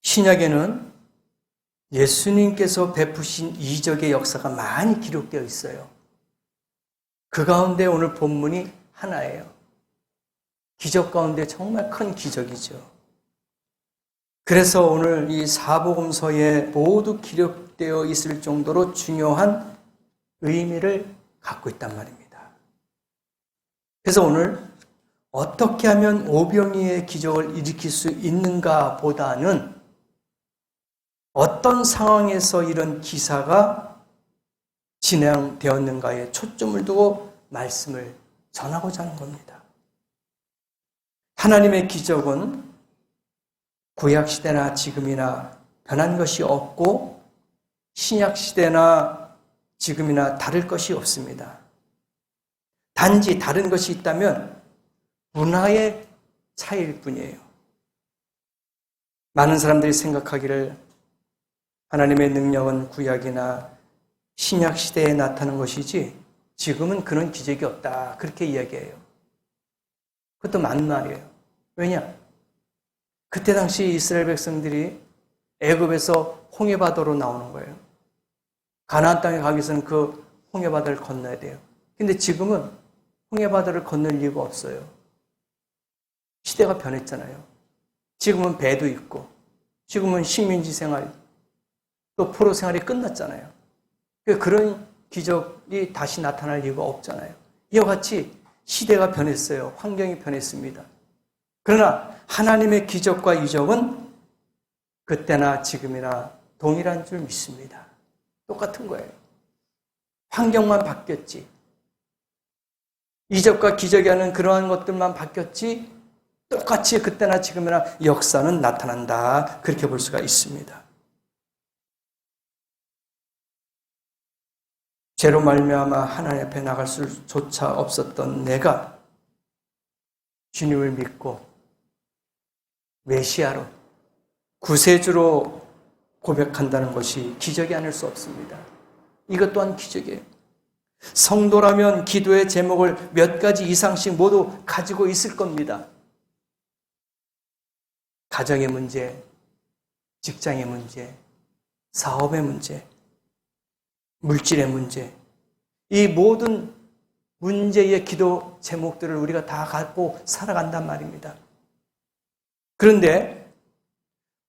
신약에는 예수님께서 베푸신 이적의 역사가 많이 기록되어 있어요. 그 가운데 오늘 본문이 하나예요. 기적 가운데 정말 큰 기적이죠. 그래서 오늘 이 사복음서에 모두 기록되어 있을 정도로 중요한 의미를 갖고 있단 말입니다. 그래서 오늘 어떻게 하면 오병이의 기적을 일으킬 수 있는가 보다는 어떤 상황에서 이런 기사가 진행되었는가에 초점을 두고 말씀을 전하고자 하는 겁니다. 하나님의 기적은 구약시대나 지금이나 변한 것이 없고 신약시대나 지금이나 다를 것이 없습니다. 단지 다른 것이 있다면 문화의 차이일 뿐이에요. 많은 사람들이 생각하기를 하나님의 능력은 구약이나 신약시대에 나타난 것이지 지금은 그런 기적이 없다. 그렇게 이야기해요. 그것도 맞는 말이에요. 왜냐? 그때 당시 이스라엘 백성들이 애굽에서 홍해바다로 나오는 거예요. 가나안 땅에 가기 위해서는 그 홍해바다를 건너야 돼요. 근데 지금은 홍해바다를 건널 이유가 없어요. 시대가 변했잖아요. 지금은 배도 있고 지금은 식민지 생활 또 포로 생활이 끝났잖아요. 그런 기적이 다시 나타날 이유가 없잖아요. 이와 같이 시대가 변했어요. 환경이 변했습니다. 그러나 하나님의 기적과 이적은 그때나 지금이나 동일한 줄 믿습니다. 똑같은 거예요. 환경만 바뀌었지. 이적과 기적이 하는 그러한 것들만 바뀌었지 똑같이 그때나 지금이나 역사는 나타난다. 그렇게 볼 수가 있습니다. 죄로 말미암아 하나님 앞에 나갈 수조차 없었던 내가 주님을 믿고 메시아로 구세주로 고백한다는 것이 기적이 아닐 수 없습니다. 이것 또한 기적이에요. 성도라면 기도의 제목을 몇 가지 이상씩 모두 가지고 있을 겁니다. 가정의 문제, 직장의 문제, 사업의 문제, 물질의 문제, 이 모든 문제의 기도 제목들을 우리가 다 갖고 살아간단 말입니다. 그런데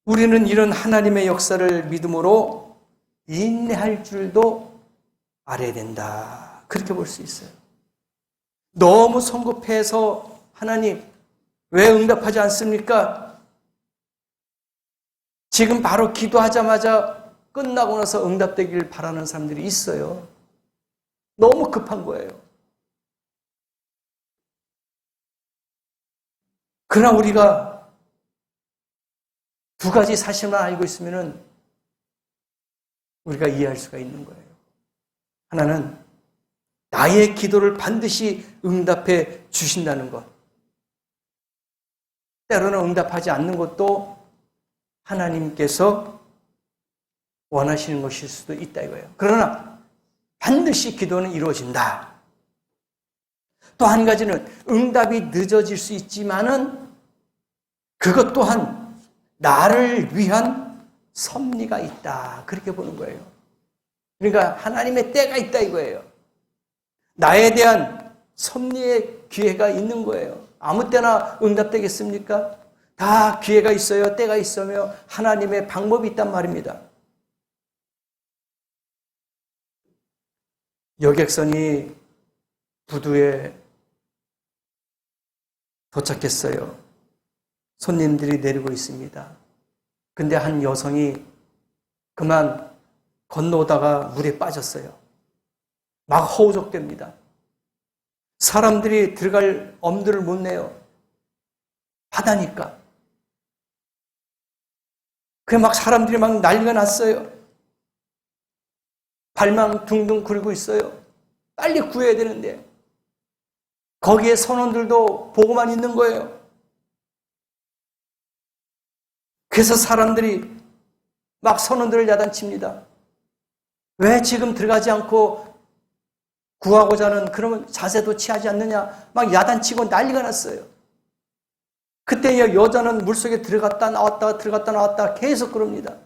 우리는 이런 하나님의 역사를 믿음으로 인내할 줄도 알아야 된다. 그렇게 볼 수 있어요. 너무 성급해서 하나님 왜 응답하지 않습니까? 지금 바로 기도하자마자 끝나고 나서 응답되기를 바라는 사람들이 있어요. 너무 급한 거예요. 그러나 우리가 두 가지 사실만 알고 있으면 우리가 이해할 수가 있는 거예요. 하나는 나의 기도를 반드시 응답해 주신다는 것. 때로는 응답하지 않는 것도 하나님께서 원하시는 것일 수도 있다 이거예요. 그러나 반드시 기도는 이루어진다. 또 한 가지는 응답이 늦어질 수 있지만은 그것 또한 나를 위한 섭리가 있다. 그렇게 보는 거예요. 그러니까 하나님의 때가 있다 이거예요. 나에 대한 섭리의 기회가 있는 거예요. 아무 때나 응답되겠습니까? 다 기회가 있어요. 때가 있으며 하나님의 방법이 있단 말입니다. 여객선이 부두에 도착했어요. 손님들이 내리고 있습니다. 근데 한 여성이 그만 건너오다가 물에 빠졌어요. 막 허우적댑니다. 사람들이 들어갈 엄두를 못 내요. 바다니까. 그래 막 사람들이 막 난리가 났어요. 발망 둥둥 굴고 있어요. 빨리 구해야 되는데 거기에 선원들도 보고만 있는 거예요. 그래서 사람들이 막 선원들을 야단칩니다. 왜 지금 들어가지 않고 구하고자 하는 그런 자세도 취하지 않느냐 막 야단치고 난리가 났어요. 그때 여자는 물속에 들어갔다 나왔다 들어갔다 나왔다 계속 그럽니다.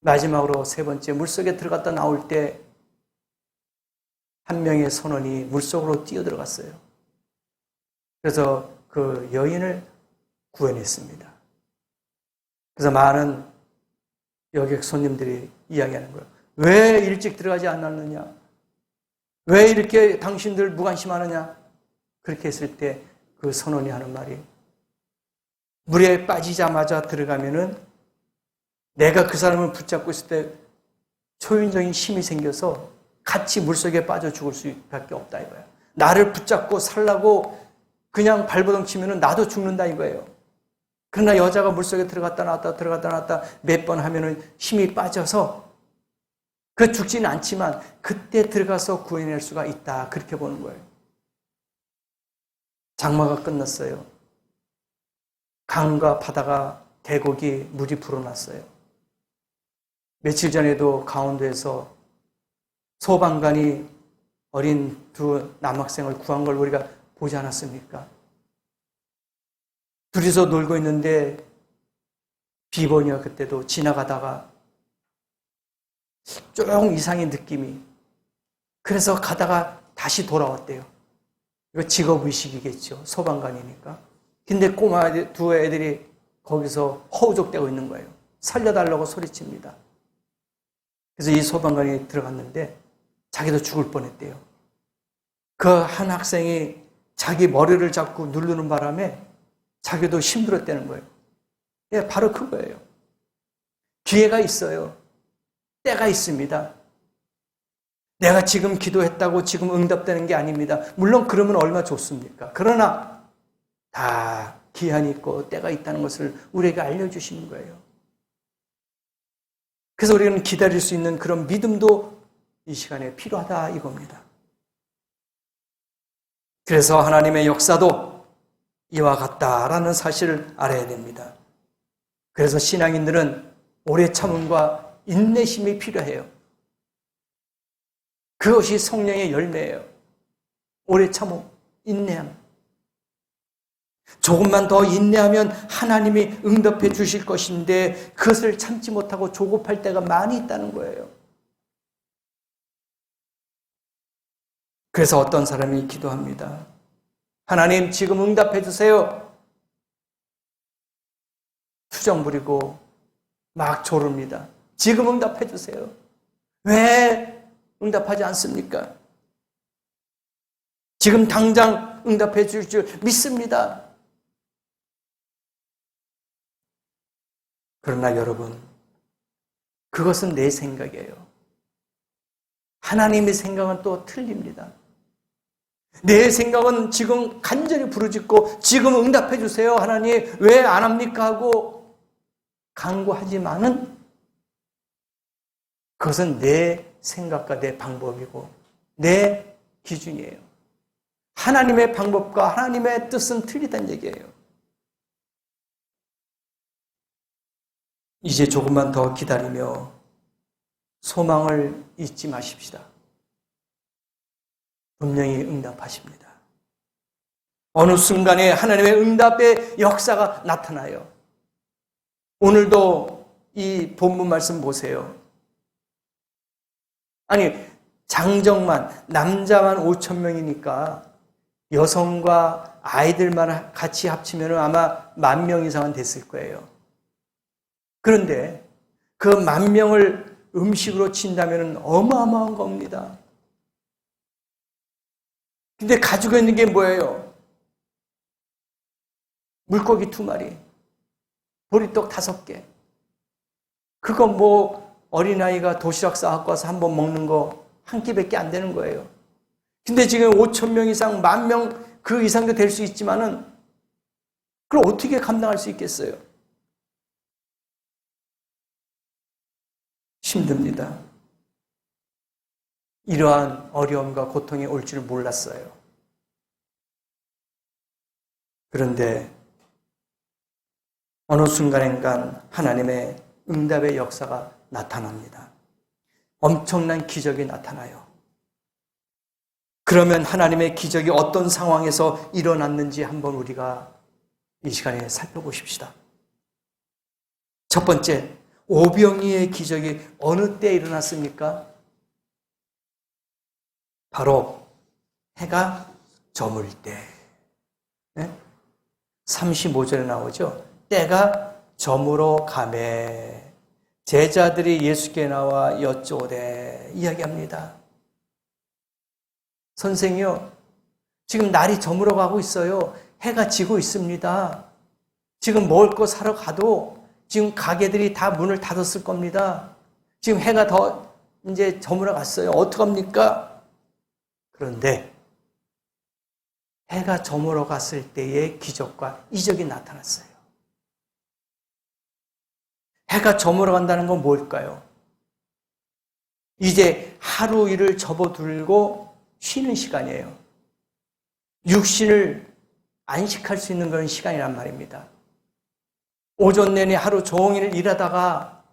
마지막으로 세 번째 물속에 들어갔다 나올 때 한 명의 선원이 물속으로 뛰어들어갔어요. 그래서 그 여인을 구해냈습니다. 그래서 많은 여객 손님들이 이야기하는 거예요. 왜 일찍 들어가지 않았느냐? 왜 이렇게 당신들 무관심하느냐? 그렇게 했을 때 그 선원이 하는 말이, 물에 빠지자마자 들어가면은 내가 그 사람을 붙잡고 있을 때 초인적인 힘이 생겨서 같이 물속에 빠져 죽을 수밖에 없다 이거예요. 나를 붙잡고 살라고 그냥 발버둥 치면은 나도 죽는다 이거예요. 그러나 여자가 물속에 들어갔다 나왔다 들어갔다 나왔다 몇 번 하면은 힘이 빠져서 그 죽지는 않지만 그때 들어가서 구해낼 수가 있다. 그렇게 보는 거예요. 장마가 끝났어요. 강과 바다가 계곡이 물이 불어났어요. 며칠 전에도 강원도에서 소방관이 어린 두 남학생을 구한 걸 우리가 보지 않았습니까? 둘이서 놀고 있는데 비번이가 그때도 지나가다가 조금 이상의 느낌이, 그래서 가다가 다시 돌아왔대요. 이거 직업의식이겠죠. 소방관이니까. 근데 꼬마 두 애들이 거기서 허우적대고 있는 거예요. 살려달라고 소리칩니다. 그래서 이 소방관이 들어갔는데 자기도 죽을 뻔했대요. 그 한 학생이 자기 머리를 잡고 누르는 바람에 자기도 힘들었다는 거예요. 예, 바로 그거예요. 기회가 있어요. 때가 있습니다. 내가 지금 기도했다고 지금 응답되는 게 아닙니다. 물론 그러면 얼마나 좋습니까? 그러나 다 기한이 있고 때가 있다는 것을 우리에게 알려주시는 거예요. 그래서 우리는 기다릴 수 있는 그런 믿음도 이 시간에 필요하다 이겁니다. 그래서 하나님의 역사도 이와 같다라는 사실을 알아야 됩니다. 그래서 신앙인들은 오래 참음과 인내심이 필요해요. 그것이 성령의 열매예요. 오래 참음, 인내함. 조금만 더 인내하면 하나님이 응답해 주실 것인데 그것을 참지 못하고 조급할 때가 많이 있다는 거예요. 그래서 어떤 사람이 기도합니다. 하나님 지금 응답해 주세요. 투정 부리고 막 조릅니다. 지금 응답해 주세요. 왜 응답하지 않습니까? 지금 당장 응답해 줄 줄 믿습니다. 그러나 여러분, 그것은 내 생각이에요. 하나님의 생각은 또 틀립니다. 내 생각은 지금 간절히 부르짖고 지금 응답해 주세요. 하나님 왜 안 합니까? 하고 간구하지만은 그것은 내 생각과 내 방법이고 내 기준이에요. 하나님의 방법과 하나님의 뜻은 틀리다는 얘기예요. 이제 조금만 더 기다리며 소망을 잊지 마십시다. 분명히 응답하십니다. 어느 순간에 하나님의 응답의 역사가 나타나요. 오늘도 이 본문 말씀 보세요. 아니, 장정만, 남자만 5,000명이니까 여성과 아이들만 같이 합치면 아마 10,000명 이상은 됐을 거예요. 그런데 그 10,000명을 음식으로 친다면 어마어마한 겁니다. 근데 가지고 있는 게 뭐예요? 물고기 2마리, 보리떡 5개. 그거 뭐 어린아이가 도시락 싸갖고 와서 한번 먹는 거 한 끼밖에 안 되는 거예요. 근데 지금 5,000명 이상, 10,000명 그 이상도 될 수 있지만은 그걸 어떻게 감당할 수 있겠어요? 힘듭니다. 이러한 어려움과 고통이 올 줄 몰랐어요. 그런데 어느 순간인가 하나님의 응답의 역사가 나타납니다. 엄청난 기적이 나타나요. 그러면 하나님의 기적이 어떤 상황에서 일어났는지 한번 우리가 이 시간에 살펴보십시다. 첫 번째, 오병이의 기적이 어느 때 일어났습니까? 바로 해가 저물 때. 35절에 나오죠. 때가 저물어 가매 제자들이 예수께 나와 여쭈오되 이야기합니다. 선생이요, 지금 날이 저물어 가고 있어요. 해가 지고 있습니다. 지금 먹을 거 사러 가도 지금 가게들이 다 문을 닫았을 겁니다. 지금 해가 더 이제 저물어 갔어요. 어떡합니까? 그런데 해가 저물어 갔을 때의 기적과 이적이 나타났어요. 해가 저물어 간다는 건 뭘까요? 이제 하루 일을 접어들고 쉬는 시간이에요. 육신을 안식할 수 있는 그런 시간이란 말입니다. 오전 내내 하루 종일 일하다가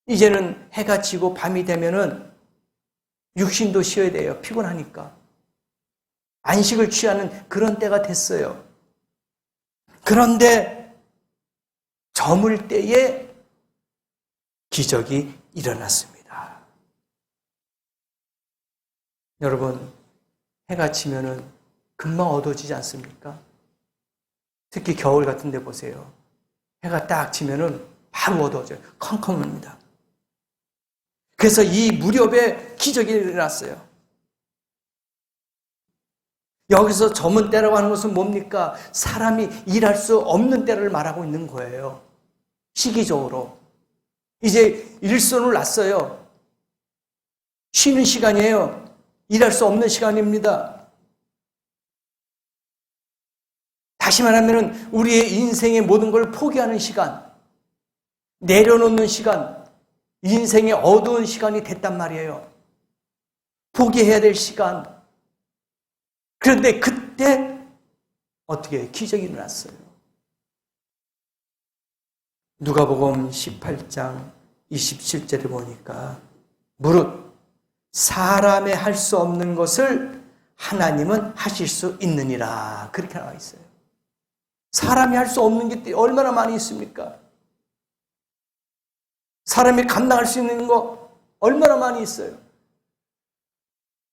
이제는 해가 지고 밤이 되면은 육신도 쉬어야 돼요. 피곤하니까. 안식을 취하는 그런 때가 됐어요. 그런데 저물 때에 기적이 일어났습니다. 여러분, 해가 지면은 금방 어두워지지 않습니까? 특히 겨울 같은 데 보세요. 해가 딱 지면은 바로 어두워져요. 컴컴합니다. 그래서 이 무렵에 기적이 일어났어요. 여기서 저문 때라고 하는 것은 뭡니까? 사람이 일할 수 없는 때를 말하고 있는 거예요. 시기적으로. 이제 일손을 놨어요. 쉬는 시간이에요. 일할 수 없는 시간입니다. 다시 말하면 우리의 인생의 모든 걸 포기하는 시간, 내려놓는 시간, 인생의 어두운 시간이 됐단 말이에요. 포기해야 될 시간. 그런데 그때 어떻게 기적이 일어났어요. 누가복음 18장 27절에 보니까 무릇 사람의 할 수 없는 것을 하나님은 하실 수 있느니라 그렇게 나와 있어요. 사람이 할 수 없는 게 얼마나 많이 있습니까? 사람이 감당할 수 있는 거 얼마나 많이 있어요.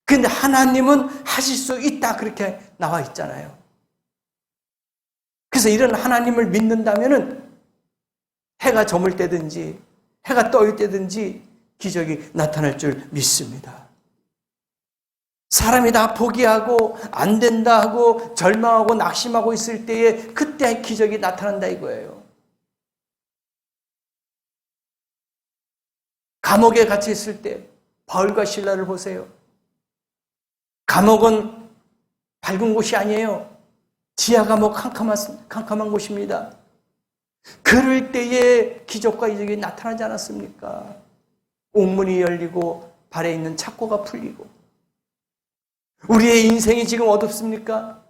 그런데 하나님은 하실 수 있다 그렇게 나와 있잖아요. 그래서 이런 하나님을 믿는다면은 해가 저물 때든지 해가 떠올 때든지 기적이 나타날 줄 믿습니다. 사람이 다 포기하고 안 된다 하고 절망하고 낙심하고 있을 때에 그때 기적이 나타난다 이거예요. 감옥에 갇혀 있을 때 바울과 실라를 보세요. 감옥은 밝은 곳이 아니에요. 지하 감옥 캄캄한 곳입니다. 그럴 때에 기적과 이적이 나타나지 않았습니까? 옥문이 열리고 발에 있는 착고가 풀리고. 우리의 인생이 지금 어둡습니까?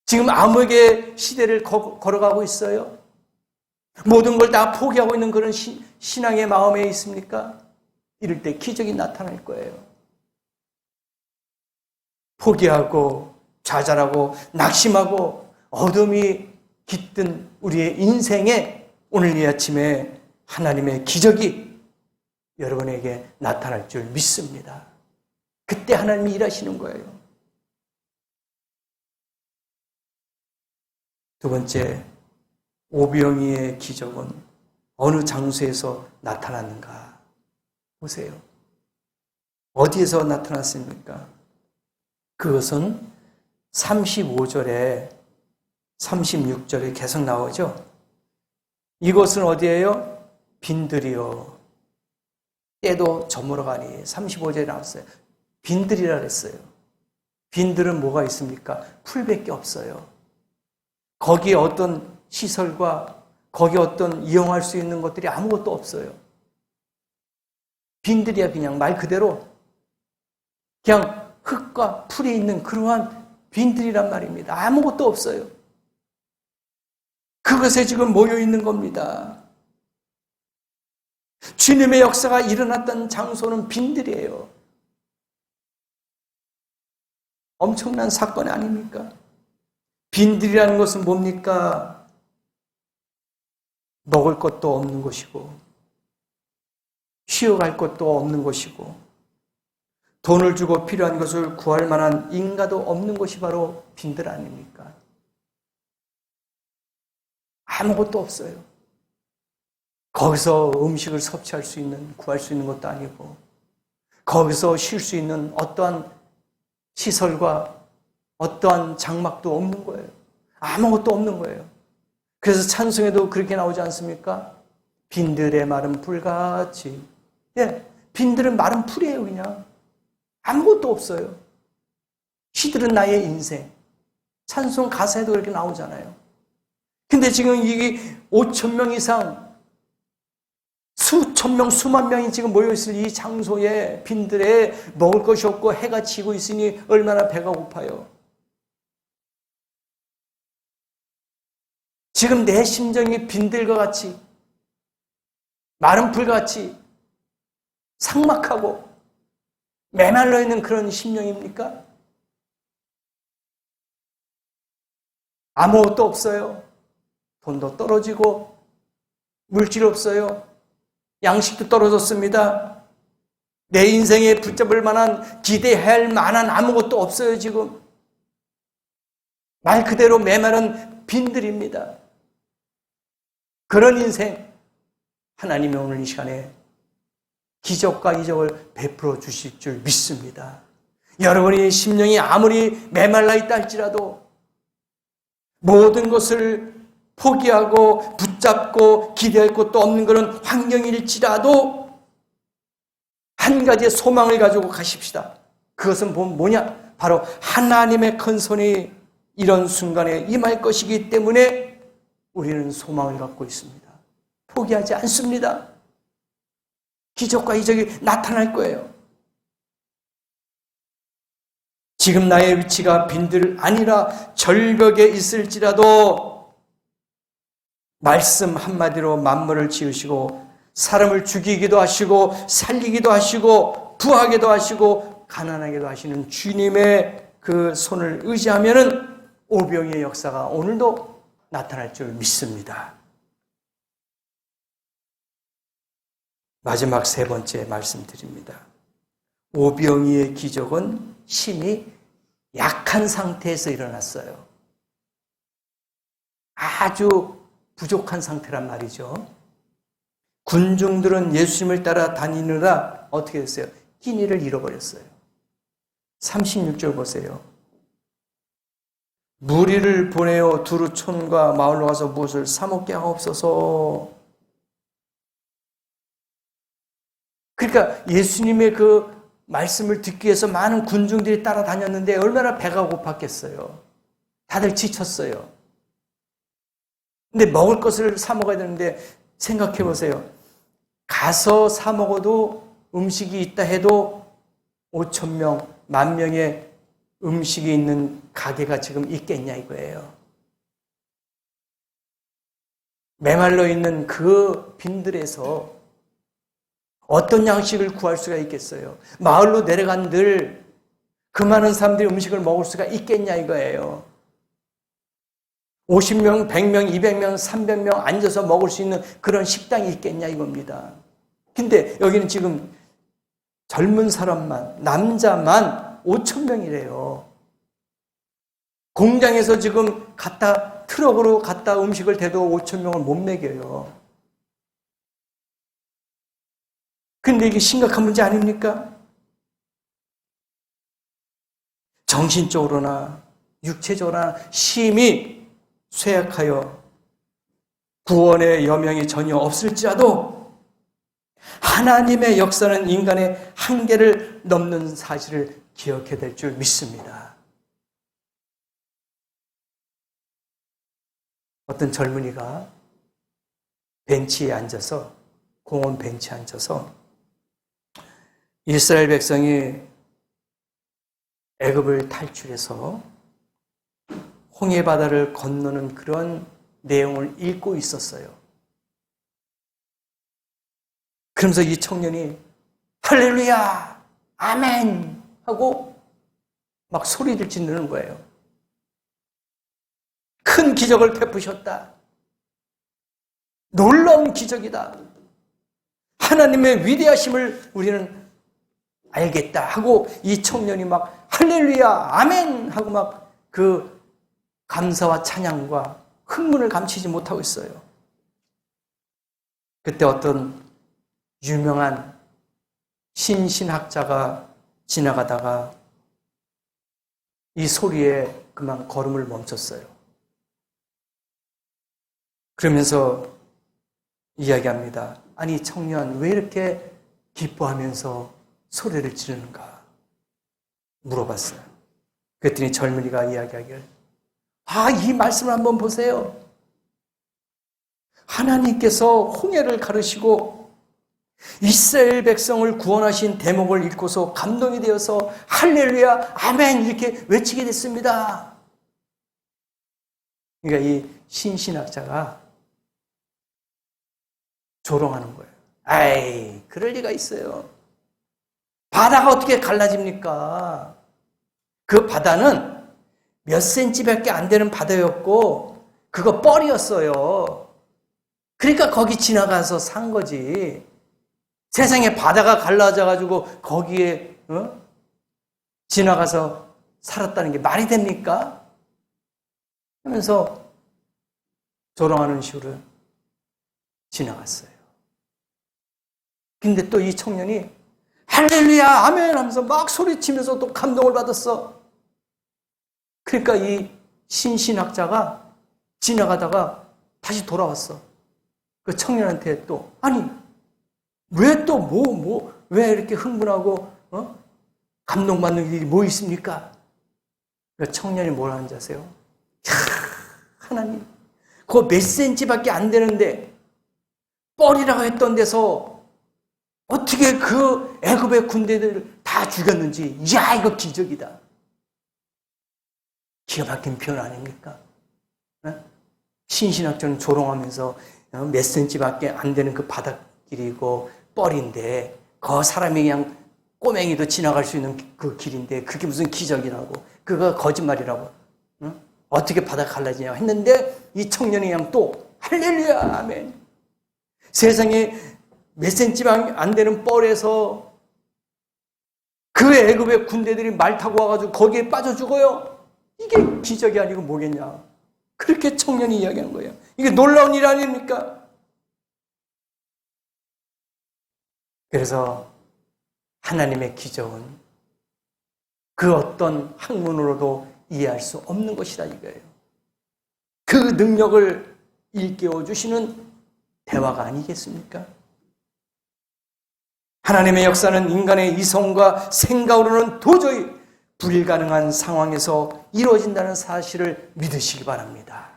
지금 암흑의 시대를 걸어가고 있어요. 모든 걸 다 포기하고 있는 그런 신앙의 마음에 있습니까? 이럴 때 기적이 나타날 거예요. 포기하고 좌절하고 낙심하고 어둠이 깃든 우리의 인생에 오늘 이 아침에 하나님의 기적이 여러분에게 나타날 줄 믿습니다. 그때 하나님이 일하시는 거예요. 두 번째, 오병이의 기적은 어느 장소에서 나타났는가? 보세요. 어디에서 나타났습니까? 그것은 35절에 36절에 계속 나오죠. 이곳은 어디예요? 빈들이요. 때도 저물어 가니 35절에 나왔어요. 빈들이라 그랬어요. 빈들은 뭐가 있습니까? 풀밖에 없어요. 거기에 어떤 시설과 거기에 어떤 이용할 수 있는 것들이 아무것도 없어요. 빈들이야 그냥 말 그대로 그냥 흙과 풀이 있는 그러한 빈들이란 말입니다. 아무것도 없어요. 그것에 지금 모여 있는 겁니다. 주님의 역사가 일어났던 장소는 빈들이에요. 엄청난 사건 아닙니까? 빈들이라는 것은 뭡니까? 먹을 것도 없는 것이고 쉬어갈 것도 없는 것이고 돈을 주고 필요한 것을 구할 만한 인가도 없는 것이 바로 빈들 아닙니까? 아무것도 없어요. 거기서 음식을 섭취할 수 있는, 구할 수 있는 것도 아니고 거기서 쉴 수 있는 어떠한 시설과 어떠한 장막도 없는 거예요. 아무것도 없는 거예요. 그래서 찬송에도 그렇게 나오지 않습니까? 빈들의 마른 풀같이. 예, 빈들은 마른 풀이에요, 그냥. 아무것도 없어요. 시들은 나의 인생. 찬송 가사에도 그렇게 나오잖아요. 근데 지금 이게 5천 명 이상, 수천 명, 수만 명이 지금 모여있을 이 장소에 빈들에 먹을 것이 없고 해가 지고 있으니 얼마나 배가 고파요. 지금 내 심정이 빈들과 같이, 마른 풀과 같이 삭막하고 메말라 있는 그런 심령입니까? 아무것도 없어요. 돈도 떨어지고 물질 없어요. 양식도 떨어졌습니다. 내 인생에 붙잡을 만한, 기대할 만한 아무것도 없어요, 지금. 말 그대로 메마른 빈들입니다. 그런 인생, 하나님이 오늘 이 시간에 기적과 이적을 베풀어 주실 줄 믿습니다. 여러분의 심령이 아무리 메말라 있다 할지라도 모든 것을 포기하고 붙잡고 기대할 것도 없는 그런 환경일지라도 한 가지의 소망을 가지고 가십시다. 그것은 뭐냐? 바로 하나님의 큰 손이 이런 순간에 임할 것이기 때문에 우리는 소망을 갖고 있습니다. 포기하지 않습니다. 기적과 이적이 나타날 거예요. 지금 나의 위치가 빈들 아니라 절벽에 있을지라도 말씀 한마디로 만물을 지으시고 사람을 죽이기도 하시고 살리기도 하시고 부하게도 하시고 가난하게도 하시는 주님의 그 손을 의지하면은 오병이의 역사가 오늘도 나타날 줄 믿습니다. 마지막 세 번째 말씀드립니다. 오병이의 기적은 심히 약한 상태에서 일어났어요. 아주 부족한 상태란 말이죠. 군중들은 예수님을 따라 다니느라 어떻게 됐어요? 끼니를 잃어버렸어요. 36절 보세요. 무리를 보내어 두루 촌과 마을로 가서 무엇을 사먹게 하옵소서. 그러니까 예수님의 그 말씀을 듣기 위해서 많은 군중들이 따라다녔는데 얼마나 배가 고팠겠어요. 다들 지쳤어요. 근데 먹을 것을 사 먹어야 되는데 생각해 보세요. 가서 사 먹어도 음식이 있다 해도 5천 명, 10,000명의 음식이 있는 가게가 지금 있겠냐 이거예요. 메말라 있는 그 빈들에서 어떤 양식을 구할 수가 있겠어요? 마을로 내려간들 그 많은 사람들이 음식을 먹을 수가 있겠냐 이거예요. 50명, 100명, 200명, 300명 앉아서 먹을 수 있는 그런 식당이 있겠냐 이겁니다. 근데 여기는 지금 젊은 사람만, 남자만 5,000명이래요. 공장에서 지금 트럭으로 갖다 음식을 대도 5,000명을 못 먹여요. 근데 이게 심각한 문제 아닙니까? 정신적으로나 육체적으로나 심히 쇠약하여 구원의 여명이 전혀 없을지라도 하나님의 역사는 인간의 한계를 넘는 사실을 기억해야 될 줄 믿습니다. 어떤 젊은이가 벤치에 앉아서, 공원 벤치에 앉아서 이스라엘 백성이 애굽을 탈출해서 홍해 바다를 건너는 그런 내용을 읽고 있었어요. 그러면서 이 청년이 할렐루야, 아멘 하고 막 소리를 지르는 거예요. 큰 기적을 베푸셨다. 놀라운 기적이다. 하나님의 위대하심을 우리는 알겠다 하고 이 청년이 막 할렐루야 아멘 하고 막 그 감사와 찬양과 흥분을 감추지 못하고 있어요. 그때 어떤 유명한 신신학자가 지나가다가 이 소리에 그만 걸음을 멈췄어요. 그러면서 이야기합니다. 아니 청년 왜 이렇게 기뻐하면서 소리를 지르는가 물어봤어요. 그랬더니 젊은이가 이야기하길 이 말씀을 한번 보세요. 하나님께서 홍해를 가르시고 이스라엘 백성을 구원하신 대목을 읽고서 감동이 되어서 할렐루야 아멘 이렇게 외치게 됐습니다. 그러니까 이 신신학자가 조롱하는 거예요. 아이 그럴 리가 있어요. 바다가 어떻게 갈라집니까? 그 바다는 몇 센치밖에 안 되는 바다였고 그거 뻘이었어요. 그러니까 거기 지나가서 산 거지. 세상에 바다가 갈라져가지고 거기에 지나가서 살았다는 게 말이 됩니까? 하면서 조롱하는 식으로 지나갔어요. 근데 또 이 청년이 할렐루야 아멘 하면서 막 소리치면서 또 감동을 받았어. 그러니까 이 신신학자가 지나가다가 다시 돌아왔어. 그 청년한테 또 아니 왜 또 왜 이렇게 흥분하고 감동받는 일이 뭐 있습니까? 그 청년이 뭘 하는지 아세요? 하나님 그거 몇 센치밖에 안 되는데 뻘이라고 했던 데서 어떻게 그 애굽의 군대들을 다 죽였는지 야 이거 기적이다. 기가 막힌 표현 아닙니까? 신신학자는 조롱하면서 몇 센치밖에 안 되는 그 바닷길이고 뻘인데 그 사람이 그냥 꼬맹이도 지나갈 수 있는 그 길인데 그게 무슨 기적이라고 그거 거짓말이라고 어떻게 바다 갈라지냐고 했는데 이 청년이 그냥 또 할렐루야 아멘 세상에 몇 센치밖에 안 되는 뻘에서 그 애굽의 군대들이 말 타고 와가지고 거기에 빠져 죽어요. 이게 기적이 아니고 뭐겠냐. 그렇게 청년이 이야기하는 거예요. 이게 놀라운 일 아닙니까? 그래서 하나님의 기적은 그 어떤 학문으로도 이해할 수 없는 것이다 이거예요. 그 능력을 일깨워 주시는 대화가 아니겠습니까? 하나님의 역사는 인간의 이성과 생각으로는 도저히 불가능한 상황에서 이루어진다는 사실을 믿으시기 바랍니다.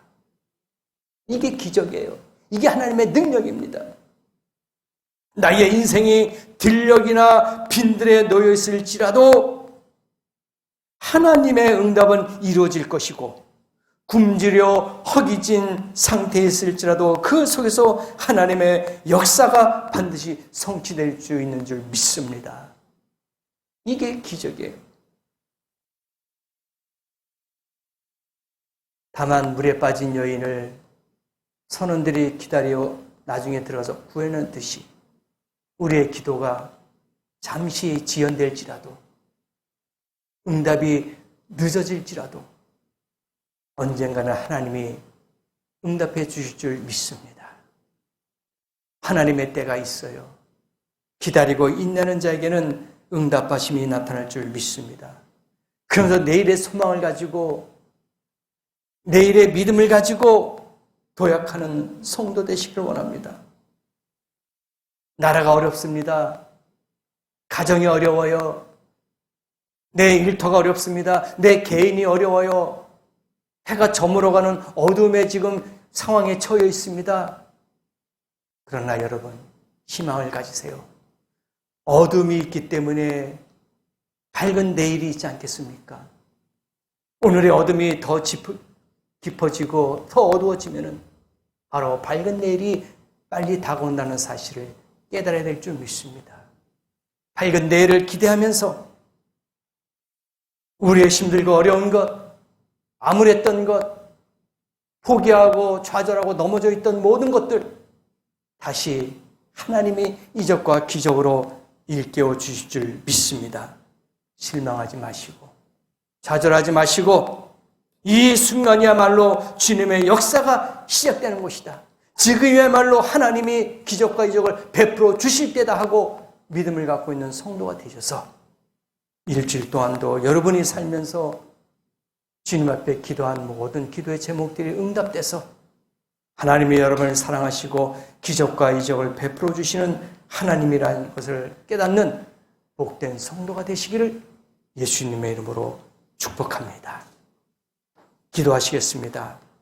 이게 기적이에요. 이게 하나님의 능력입니다. 나의 인생이 들녘이나 빈들에 놓여 있을지라도 하나님의 응답은 이루어질 것이고 굶주려 허기진 상태에 있을지라도 그 속에서 하나님의 역사가 반드시 성취될 수 있는 줄 믿습니다. 이게 기적이에요. 다만 물에 빠진 여인을 선원들이 기다려 나중에 들어가서 구해낸 듯이 우리의 기도가 잠시 지연될지라도 응답이 늦어질지라도 언젠가는 하나님이 응답해 주실 줄 믿습니다. 하나님의 때가 있어요. 기다리고 인내하는 자에게는 응답하심이 나타날 줄 믿습니다. 그러면서 내일의 소망을 가지고 내일의 믿음을 가지고 도약하는 성도 되시길 원합니다. 나라가 어렵습니다. 가정이 어려워요. 내 일터가 어렵습니다. 내 개인이 어려워요. 해가 저물어가는 어둠의 지금 상황에 처해 있습니다. 그러나 여러분 희망을 가지세요. 어둠이 있기 때문에 밝은 내일이 있지 않겠습니까? 오늘의 어둠이 더 깊어지고 더 어두워지면은 바로 밝은 내일이 빨리 다가온다는 사실을 깨달아야 될 줄 믿습니다. 밝은 내일을 기대하면서 우리의 힘들고 어려운 것, 암울했던 것, 포기하고 좌절하고 넘어져 있던 모든 것들 다시 하나님이 이적과 기적으로 일깨워 주실 줄 믿습니다. 실망하지 마시고 좌절하지 마시고 이 순간이야말로 주님의 역사가 시작되는 곳이다. 지금이야말로 하나님이 기적과 이적을 베풀어 주실 때다 하고 믿음을 갖고 있는 성도가 되셔서 일주일 동안도 여러분이 살면서 주님 앞에 기도한 모든 기도의 제목들이 응답돼서 하나님이 여러분을 사랑하시고 기적과 이적을 베풀어 주시는 하나님이라는 것을 깨닫는 복된 성도가 되시기를 예수님의 이름으로 축복합니다. 기도하시겠습니다.